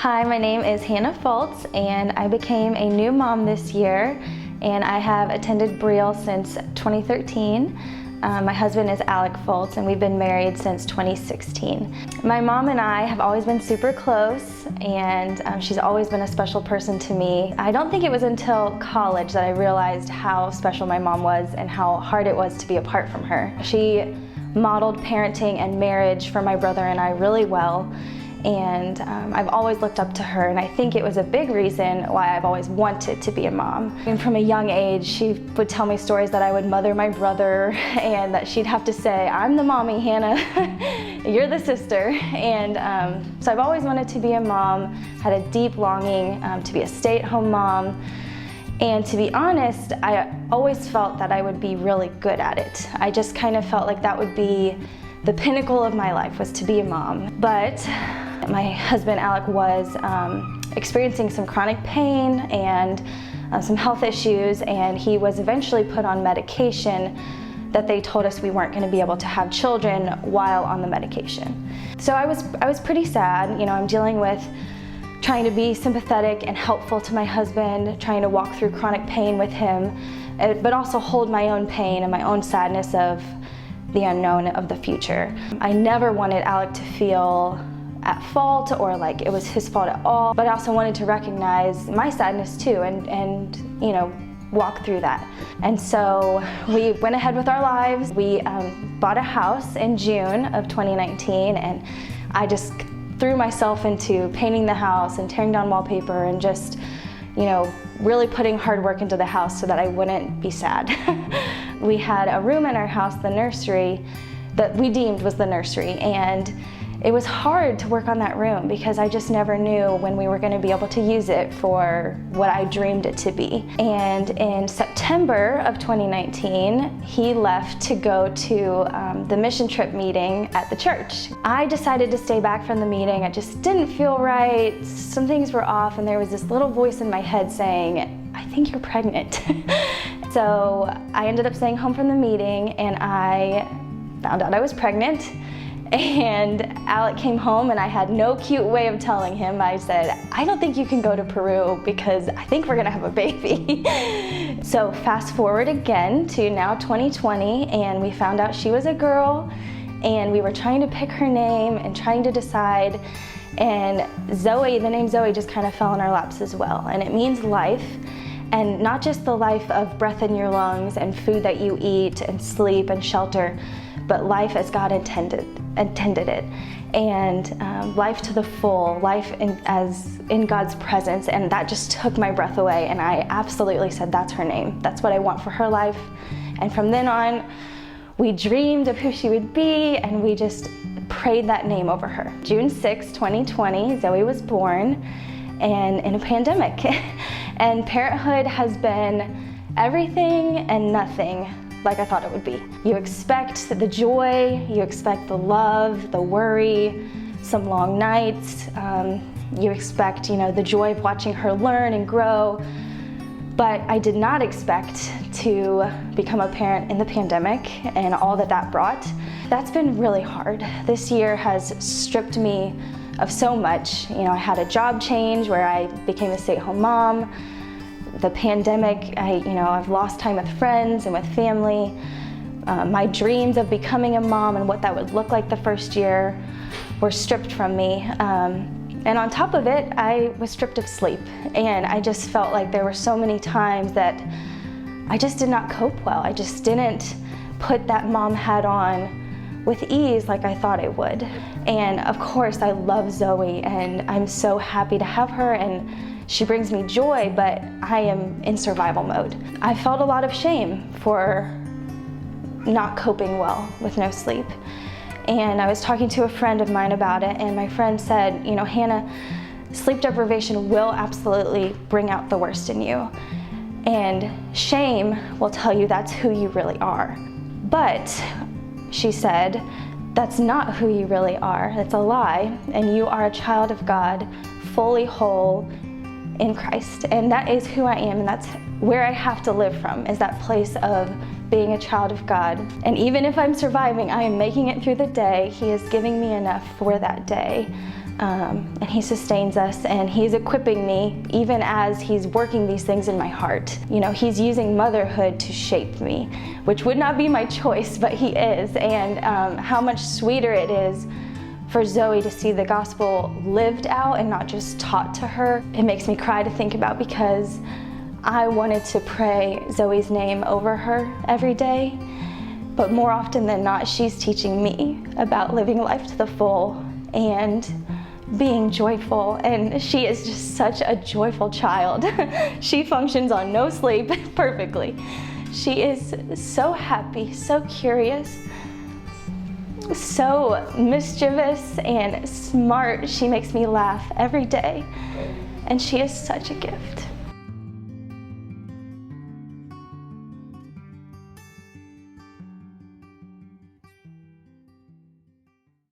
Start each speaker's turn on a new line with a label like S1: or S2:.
S1: Hi, my name is Hannah Fultz, and I became a new mom this year, and I have attended Breel since 2013. My husband is Alec Fultz, and we've been married since 2016. My mom and I have always been super close, and she's always been a special person to me. I don't think it was until college that I realized how special my mom was and how hard it was to be apart from her. She modeled parenting and marriage for my brother and I really well. And I've always looked up to her, and I think it was a big reason why I've always wanted to be a mom. And from a young age, she would tell me stories that I would mother my brother, and that she'd have to say, "I'm the mommy, Hannah, you're the sister." And so I've always wanted to be a mom, had a deep longing to be a stay-at-home mom. And to be honest, I always felt that I would be really good at it. I just kind of felt like that would be the pinnacle of my life, was to be a mom. But my husband, Alec, was experiencing some chronic pain and some health issues, and he was eventually put on medication that they told us we weren't going to be able to have children while on the medication. So I was pretty sad. You know, I'm dealing with trying to be sympathetic and helpful to my husband, trying to walk through chronic pain with him, but also hold my own pain and my own sadness of the unknown of the future. I never wanted Alec to feel at fault or like it was his fault at all, but I also wanted to recognize my sadness too and you know, walk through that. And so we went ahead with our lives. We bought a house in June of 2019, and I just threw myself into painting the house and tearing down wallpaper and just, you know, really putting hard work into the house so that I wouldn't be sad. We had a room in our house, the nursery, that we deemed was the nursery, and it was hard to work on that room because I just never knew when we were going to be able to use it for what I dreamed it to be. And in September of 2019, he left to go to the mission trip meeting at the church. I decided to stay back from the meeting. It just didn't feel right. Some things were off, and there was this little voice in my head saying, "I think you're pregnant." So I ended up staying home from the meeting, and I found out I was pregnant. And Alec came home, and I had no cute way of telling him. I said, "I don't think you can go to Peru because I think we're gonna have a baby." So fast forward again to now 2020, and we found out she was a girl, and we were trying to pick her name and trying to decide. And Zoe, the name Zoe, just kind of fell in our laps as well. And it means life. And not just the life of breath in your lungs and food that you eat and sleep and shelter, but life as God intended it, and life to the full, life in God's presence. And that just took my breath away, and I absolutely said, "That's her name. That's what I want for her life." And from then on, we dreamed of who she would be, and we just prayed that name over her. June 6, 2020, Zoe was born, and in a pandemic. And parenthood has been everything and nothing like I thought it would be. You expect the joy, you expect the love, the worry, some long nights. You expect, you know, the joy of watching her learn and grow. But I did not expect to become a parent in the pandemic and all that that brought. That's been really hard. This year has stripped me of so much. You know, I had a job change where I became a stay-at-home mom. The pandemic, I've lost time with friends and with family. My dreams of becoming a mom and what that would look like the first year were stripped from me. And on top of it, I was stripped of sleep. And I just felt like there were so many times that I just did not cope well. I just didn't put that mom hat on with ease like I thought it would. And of course, I love Zoe, and I'm so happy to have her, and she brings me joy, but I am in survival mode. I felt a lot of shame for not coping well with no sleep. And I was talking to a friend of mine about it, and my friend said, "You know, Hannah, sleep deprivation will absolutely bring out the worst in you. And shame will tell you that's who you really are. But," she said, "that's not who you really are. It's a lie, and you are a child of God, fully whole in Christ." And that is who I am, and that's where I have to live from, is that place of being a child of God. And even if I'm surviving, I am making it through the day. He is giving me enough for that day. and he sustains us, and he's equipping me even as he's working these things in my heart. You know, he's using motherhood to shape me, which would not be my choice, but he is. And how much sweeter it is for Zoe to see the gospel lived out and not just taught to her. It makes me cry to think about, because I wanted to pray Zoe's name over her every day, but more often than not, she's teaching me about living life to the full and being joyful, and she is just such a joyful child. She functions on no sleep perfectly. She is so happy, so curious, so mischievous and smart. She makes me laugh every day, and she is such a gift.